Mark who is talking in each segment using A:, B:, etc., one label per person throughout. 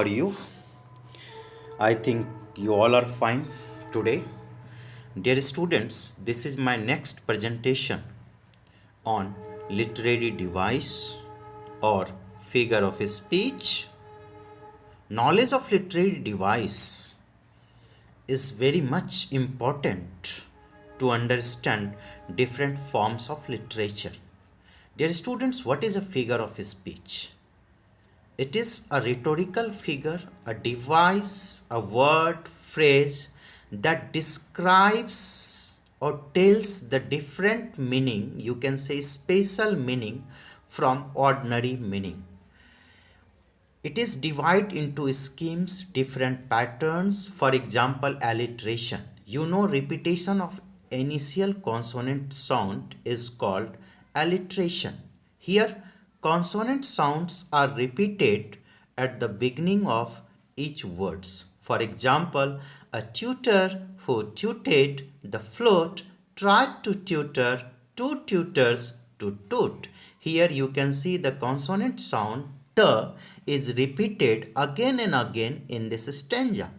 A: are you? I think you all are fine today. Dear students, this is my next presentation on literary device or figure of speech. Knowledge of literary device is very much important to understand different forms of literature. Dear students, what is a figure of speech? It is a rhetorical figure, a device, a word, phrase that describes or tells the different meaning, you can say special meaning from ordinary meaning. It is divided into schemes, different patterns, for example, alliteration. You know, repetition of initial consonant sound is called alliteration. Here, consonant sounds are repeated at the beginning of each words. For example, a tutor who tutored the flute tried to tutor two tutors to toot. Here you can see the consonant sound t is repeated again and again in this stanza.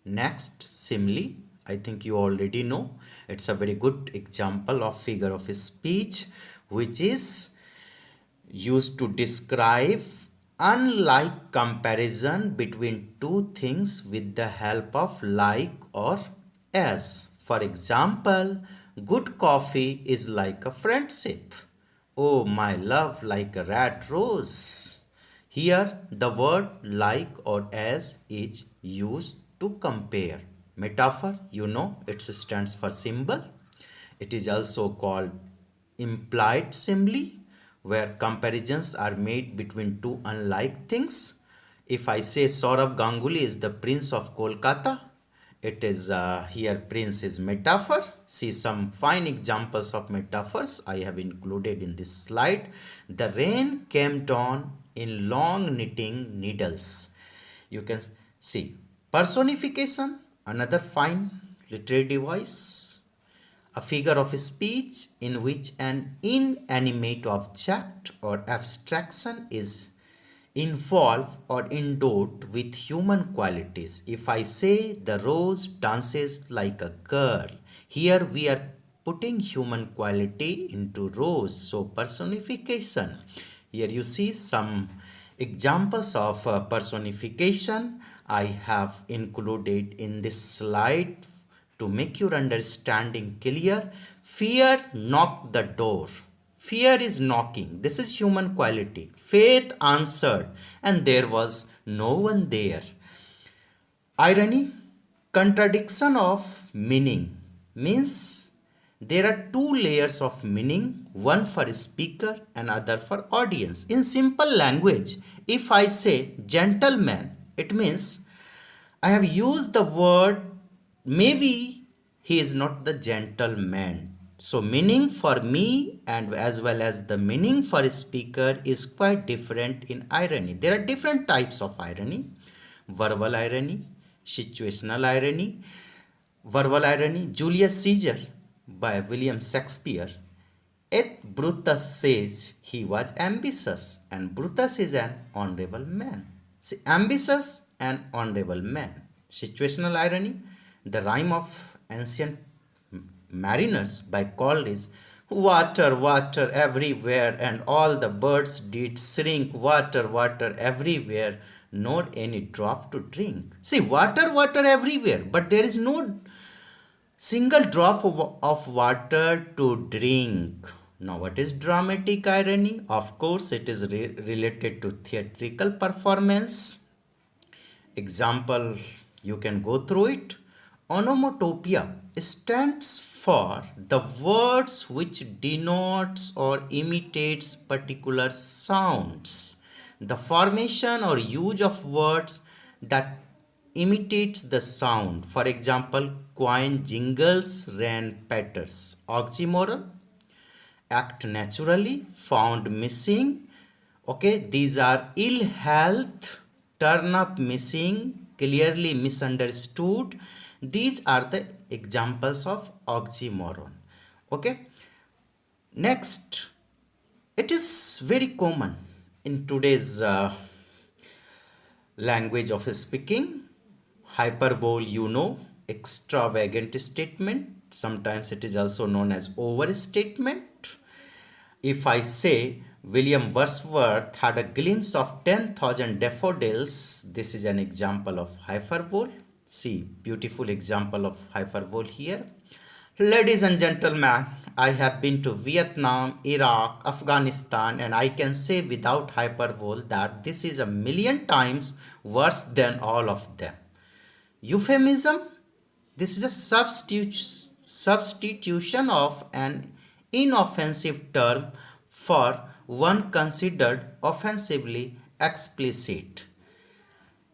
A: Next, simile. I think you already know. It's a very good example of figure of speech which is used to describe unlike comparison between two things with the help of like or as. For example, good coffee is like a friendship. Oh, my love, like a red rose. Here, the word like or as is used to compare. Metaphor, you know, it stands for symbol. It is also called implied simile, where comparisons are made between two unlike things. If I say Saurav Ganguly is the prince of Kolkata, it is here prince is metaphor. See some fine examples of metaphors I have included in this slide. The rain came down in long knitting needles. You can see personification, another fine literary device, a figure of speech in which an inanimate object or abstraction is involved or endowed with human qualities. If I say the rose dances like a girl, here we are putting human quality into rose. So personification. Here you see some examples of personification I have included in this slide to make your understanding clear. Fear knocked the door. Fear is knocking. This is human quality. Faith answered, and there was no one there. Irony, contradiction of meaning means there are two layers of meaning, one for speaker and other for audience. In simple language, if I say gentleman, it means I have used the word maybe he is not the gentleman. So meaning for me and as well as the meaning for speaker is quite different in irony. There are different types of irony. Verbal irony, situational irony. Verbal irony, Julius Caesar by William Shakespeare. Et Brutus says he was ambitious, and Brutus is an honorable man. See, ambitious and honorable man. Situational irony, the rhyme of ancient mariners by called is water, water everywhere, and all the birds did shrink. Water, water everywhere, not any drop to drink. See, water, water everywhere, but there is no single drop of water to drink. Now, what is dramatic irony? Of course, it is related to theatrical performance. Example, you can go through it. Onomatopoeia stands for the words which denotes or imitates particular sounds. The formation or use of words that imitates the sound. For example, coin jingles, rain patters. Oxymoron, act naturally, found missing. Okay, these are ill health, turn up missing, clearly misunderstood. These are the examples of oxymoron. Okay, next, it is very common in today's language of speaking. Hyperbole, extravagant statement. Sometimes it is also known as overstatement. If I say William Wordsworth had a glimpse of 10,000 daffodils, this is an example of hyperbole. See, beautiful example of hyperbole here. Ladies and gentlemen, I have been to Vietnam, Iraq, Afghanistan, and I can say without hyperbole that this is a million times worse than all of them. Euphemism, this is a substitution of an inoffensive term for one considered offensively explicit.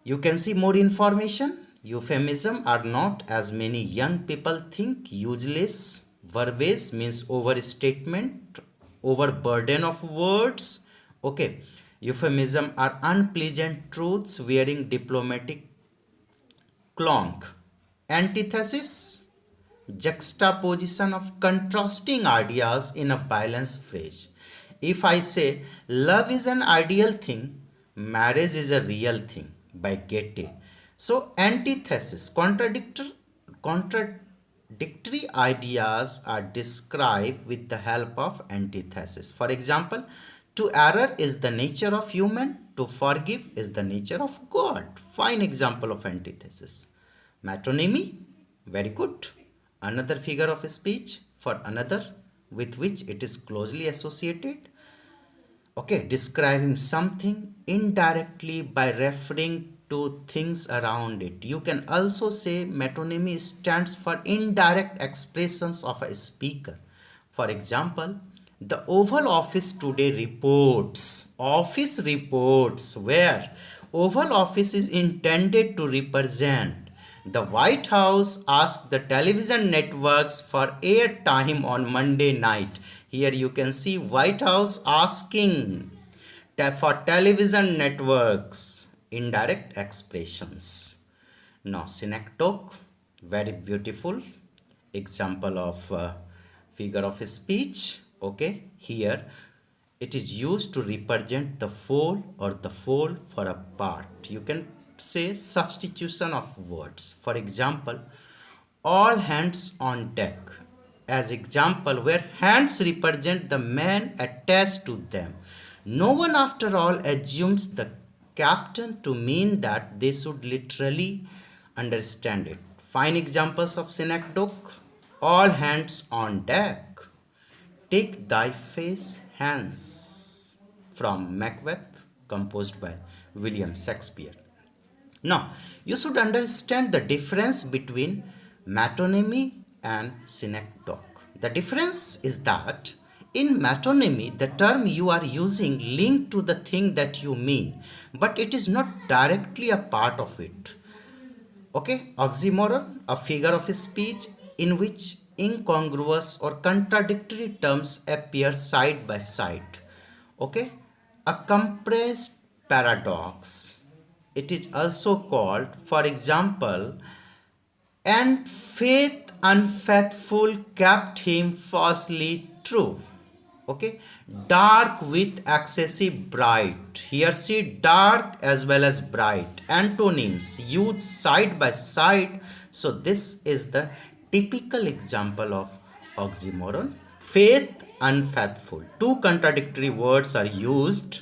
A: You can see more information. Euphemism are not, as many young people think, useless. Verbiage means overstatement, overburden of words. Okay. Euphemism are unpleasant truths wearing diplomatic clonk. Antithesis, juxtaposition of contrasting ideas in a balanced phrase. If I say love is an ideal thing, marriage is a real thing by Goethe. So antithesis, contradictory ideas are described with the help of antithesis. For example, to err is the nature of human, to forgive is the nature of God. Fine example of antithesis. Metonymy, very good. Another figure of speech for another with which it is closely associated. Okay, describing something indirectly by referring to things around it. You can also say metonymy stands for indirect expressions of a speaker. For example, the Oval Office today reports, office reports, where Oval Office is intended to represent. The White House asked the television networks for airtime on Monday night. Here you can see White House asking for television networks, indirect expressions. Now synecdoche, very beautiful example of figure of speech. Okay, here it is used to represent the whole or the whole for a part. You can say substitution of words. For example, all hands on deck, as example where hands represent the man attached to them. No one after all assumes the captain to mean that they should literally understand it. Fine examples of synecdoche. All hands on deck. Take thy face hence, from Macbeth, composed by William Shakespeare. Now, you should understand the difference between metonymy and synecdoche. The difference is that in metonymy, the term you are using linked to the thing that you mean, but it is not directly a part of it. Okay, oxymoron, a figure of speech in which incongruous or contradictory terms appear side by side. Okay, a compressed paradox. It is also called, for example, and faith unfaithful kept him falsely true. Okay, dark with excessive bright. Here see dark as well as bright. Antonyms used side by side. So this is the typical example of oxymoron. Faith, unfaithful. Two contradictory words are used.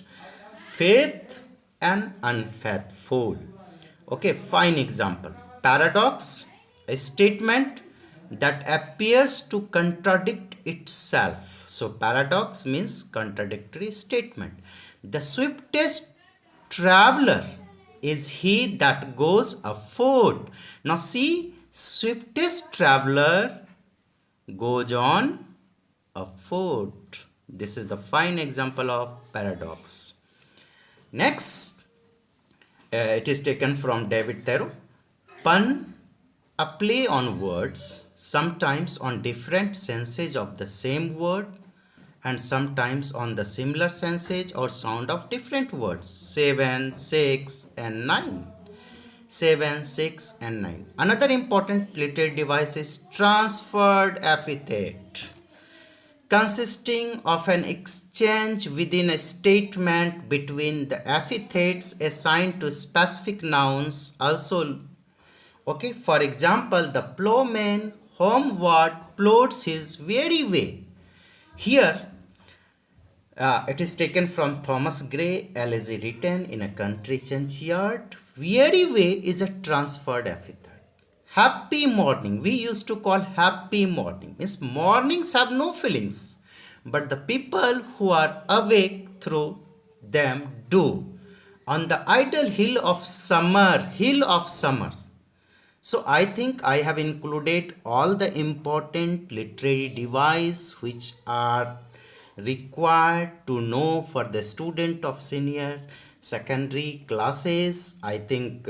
A: Faith and unfaithful. Okay, fine example. Paradox, a statement that appears to contradict itself. So paradox means contradictory statement. The swiftest traveler is he that goes afoot. Now see, swiftest traveler goes on afoot. This is the fine example of paradox. Next, it is taken from David Thoreau. Pun, a play on words, sometimes on different senses of the same word and sometimes on the similar sensage or sound of different words. 7, 6 and 9. 7, 6 and 9. Another important literary device is transferred epithet. consisting of an exchange within a statement between the epithets assigned to specific nouns. Also, okay, for example, the plowman homeward plods his weary way. Here, it is taken from Thomas Gray, elegy written in a country churchyard. Weary way is a transferred epithet. Happy morning, we used to call happy morning. Means mornings have no feelings, but the people who are awake through them do. On the idle hill of summer. So I think I have included all the important literary device which are required to know for the student of senior secondary classes. I think